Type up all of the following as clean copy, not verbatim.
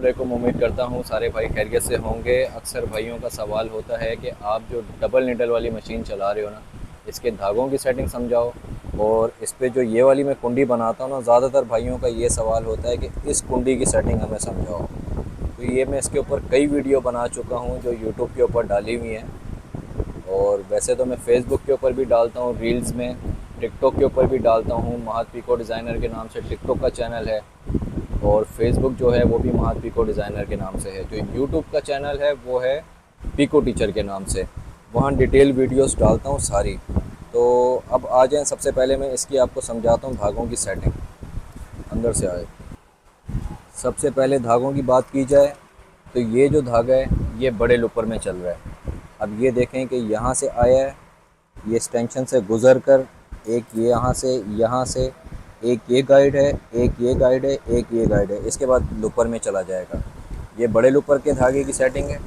वालेकुम। उम्मीद करता हूँ सारे भाई खैरियत से होंगे। अक्सर भाइयों का सवाल होता है कि आप जो डबल नीडल वाली मशीन चला रहे हो ना, इसके धागों की सेटिंग समझाओ। और इस पे जो ये वाली मैं कुंडी बनाता हूँ ना, ज़्यादातर भाइयों का ये सवाल होता है कि इस कुंडी की सेटिंग हमें समझाओ। तो ये मैं इसके ऊपर कई वीडियो बना चुका हूँ जो यूट्यूब के ऊपर डाली हुई हैं। और वैसे तो मैं फेसबुक के ऊपर भी डालता हूँ रील्स में, टिकटॉक के ऊपर भी डालता हूँ। महत पीको डिज़ाइनर के नाम से टिकटॉक का चैनल है, और फेसबुक जो है वो भी महत पीको डिज़ाइनर के नाम से है। जो यूट्यूब का चैनल है वो है पीको टीचर के नाम से। वहाँ डिटेल वीडियोस डालता हूँ सारी। तो अब आ जाएँ, सबसे पहले मैं इसकी आपको समझाता हूँ धागों की सेटिंग। अंदर से आए, सबसे पहले धागों की बात की जाए तो ये जो धागा है ये बड़े लुपर में चल रहा है। अब ये देखें कि यहाँ से आया है, ये एक्सटेंशन से गुज़र कर एक ये यहाँ से एक ये गाइड है, एक ये गाइड है, एक ये गाइड है, इसके बाद लुपर में चला जाएगा। ये बड़े लुपर के धागे की सेटिंग है।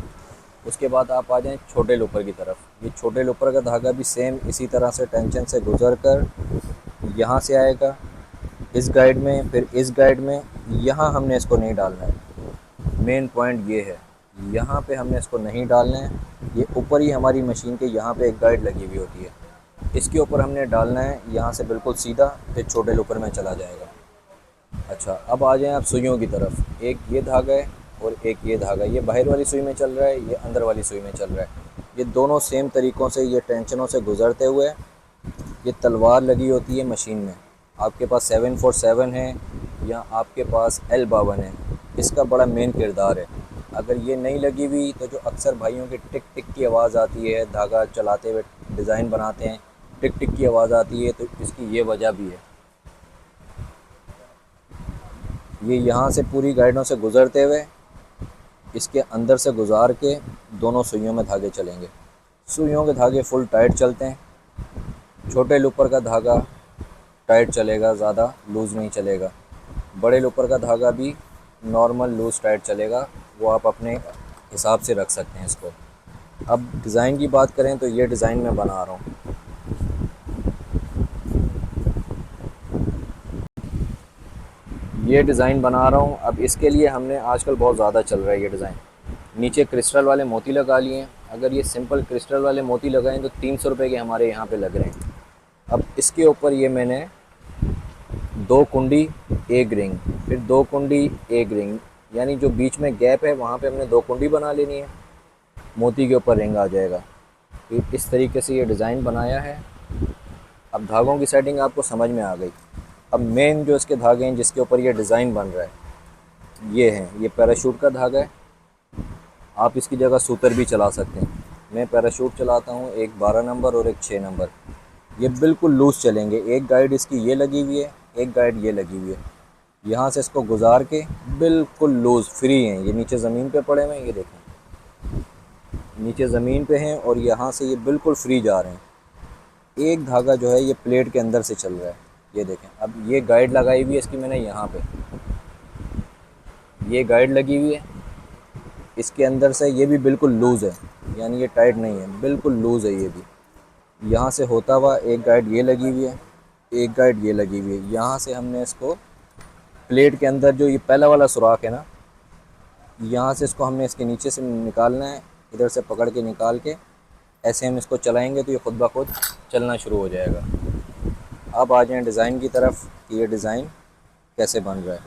उसके बाद आप आ जाएं छोटे लुपर की तरफ। ये छोटे लुपर का धागा भी सेम इसी तरह से टेंशन से गुज़र कर यहाँ से आएगा इस गाइड में, फिर इस गाइड में। यहाँ हमने इसको नहीं डालना है। मेन पॉइंट ये है, यहाँ पे हमने इसको नहीं डालना है। ये ऊपर ही हमारी मशीन के यहाँ पे एक गाइड लगी हुई होती है, इसके ऊपर हमने डालना है। यहाँ से बिल्कुल सीधा फिर छोटे लुपर में चला जाएगा। अच्छा, अब आ जाएं आप सुइयों की तरफ। एक ये धागा है और एक ये धागा। ये बाहर वाली सुई में चल रहा है, ये अंदर वाली सुई में चल रहा है। ये दोनों सेम तरीक़ों से ये टेंशनों से गुज़रते हुए ये तलवार लगी होती है मशीन में। आपके पास 747 है या आपके पास L52 है, इसका बड़ा मेन किरदार है। अगर ये नहीं लगी हुई तो जो अक्सर भाइयों की टिक टिक की आवाज़ आती है, धागा चलाते हुए डिज़ाइन बनाते हैं, टिक टिक की आवाज़ आती है, तो इसकी ये वजह भी है। ये यहाँ से पूरी गाइडों से गुज़रते हुए इसके अंदर से गुज़ार के दोनों सुइयों में धागे चलेंगे। सुइयों के धागे फुल टाइट चलते हैं। छोटे लूपर का धागा टाइट चलेगा, ज़्यादा लूज़ नहीं चलेगा। बड़े लूपर का धागा भी नॉर्मल लूज़ टाइट चलेगा, वो आप अपने हिसाब से रख सकते हैं इसको। अब डिज़ाइन की बात करें तो ये डिज़ाइन मैं बना रहा हूँ। ये डिज़ाइन बना रहा हूँ। अब इसके लिए हमने आजकल बहुत ज़्यादा चल रहा है ये डिज़ाइन, नीचे क्रिस्टल वाले मोती लगा लिए हैं। अगर ये सिंपल क्रिस्टल वाले मोती लगाएं तो 300 रुपये के हमारे यहाँ पे लग रहे हैं। अब इसके ऊपर ये मैंने 2 कुंडी एक रिंग, फिर 2 कुंडी एक रिंग, यानी जो बीच में गैप है वहाँ पे हमने 2 कुंडी बना लेनी है। मोती के ऊपर रिंग आ जाएगा। फिर इस तरीके से ये डिज़ाइन बनाया है। अब धागों की सेटिंग आपको समझ में आ गई। अब मेन जो इसके धागे हैं जिसके ऊपर ये डिज़ाइन बन रहा है ये हैं। ये पैराशूट का धागा है, आप इसकी जगह सूतर भी चला सकते हैं। मैं पैराशूट चलाता हूँ, एक 12 नंबर और एक 6 नंबर। ये बिल्कुल लूज़ चलेंगे। एक गाइड इसकी ये लगी हुई है, एक गाइड ये लगी हुई है। यहाँ से इसको गुजार के बिल्कुल लूज़ फ्री हैं। ये नीचे ज़मीन पे पड़े हुए हैं, ये देखें नीचे ज़मीन पे हैं, और यहाँ से ये बिल्कुल फ्री जा रहे हैं। एक धागा जो है ये प्लेट के अंदर से चल रहा है, ये देखें। अब ये गाइड लगाई हुई है इसकी मैंने यहाँ पे, ये गाइड लगी हुई है इसके अंदर से। ये भी बिल्कुल लूज़ है, यानी ये टाइट नहीं है, बिल्कुल लूज़ है ये भी। यहाँ से होता हुआ एक गाइड ये लगी हुई है, एक गाइड ये लगी हुई है। यहाँ से हमने इसको प्लेट के अंदर जो ये पहला वाला सुराख है ना, यहाँ से इसको हमने इसके नीचे से निकालना है। इधर से पकड़ के निकाल के ऐसे हम इसको चलाएंगे तो ये खुद ब खुद चलना शुरू हो जाएगा। अब आ जाएँ डिज़ाइन की तरफ कि ये डिज़ाइन कैसे बन रहा है।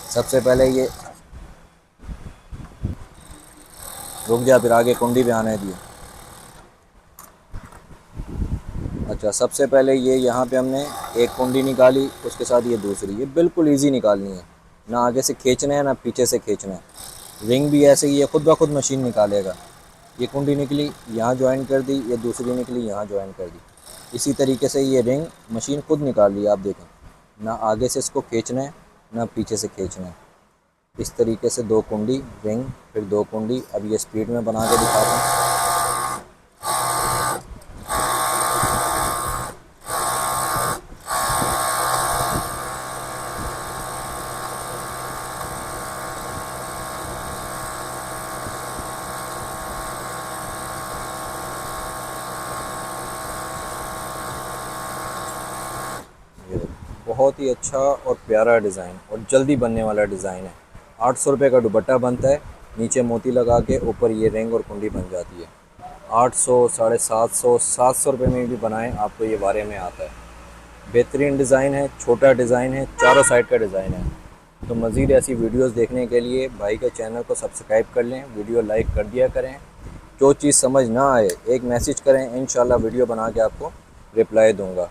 सबसे पहले ये रुक जा, फिर आगे कुंडी पे आने दिए। अच्छा, सबसे पहले ये यहाँ पे हमने एक कुंडी निकाली, उसके साथ ये दूसरी। ये बिल्कुल इजी निकालनी है, ना आगे से खींचना है ना पीछे से खींचना है। रिंग भी ऐसे ही है, खुद ब खुद मशीन निकालेगा। ये कुंडी निकली, यहाँ ज्वाइन कर दी, ये दूसरी निकली, यहाँ ज्वाइन कर दी। इसी तरीके से ये रिंग मशीन खुद निकाल ली। आप देखें, ना आगे से इसको खींचना है ना पीछे से खींचना है। इस तरीके से 2 कुंडी रिंग, फिर 2 कुंडी। अब ये स्पीड में बना के दिखाता हूँ। बहुत ही अच्छा और प्यारा डिज़ाइन और जल्दी बनने वाला डिज़ाइन है। 800 रुपये का दुपट्टा बनता है, नीचे मोती लगा के ऊपर ये रिंग और कुंडी बन जाती है। 800, 750, 700 रुपये में भी बनाएं आपको ये बारे में आता है। बेहतरीन डिज़ाइन है, छोटा डिज़ाइन है, चारों साइड का डिज़ाइन है। तो मज़ीद ऐसी वीडियोस देखने के लिए भाई के चैनल को सब्सक्राइब कर लें, वीडियो लाइक कर दिया करें। जो चीज़ समझ ना आए एक मैसेज करें, इंशाल्लाह वीडियो बना के आपको रिप्लाई दूंगा।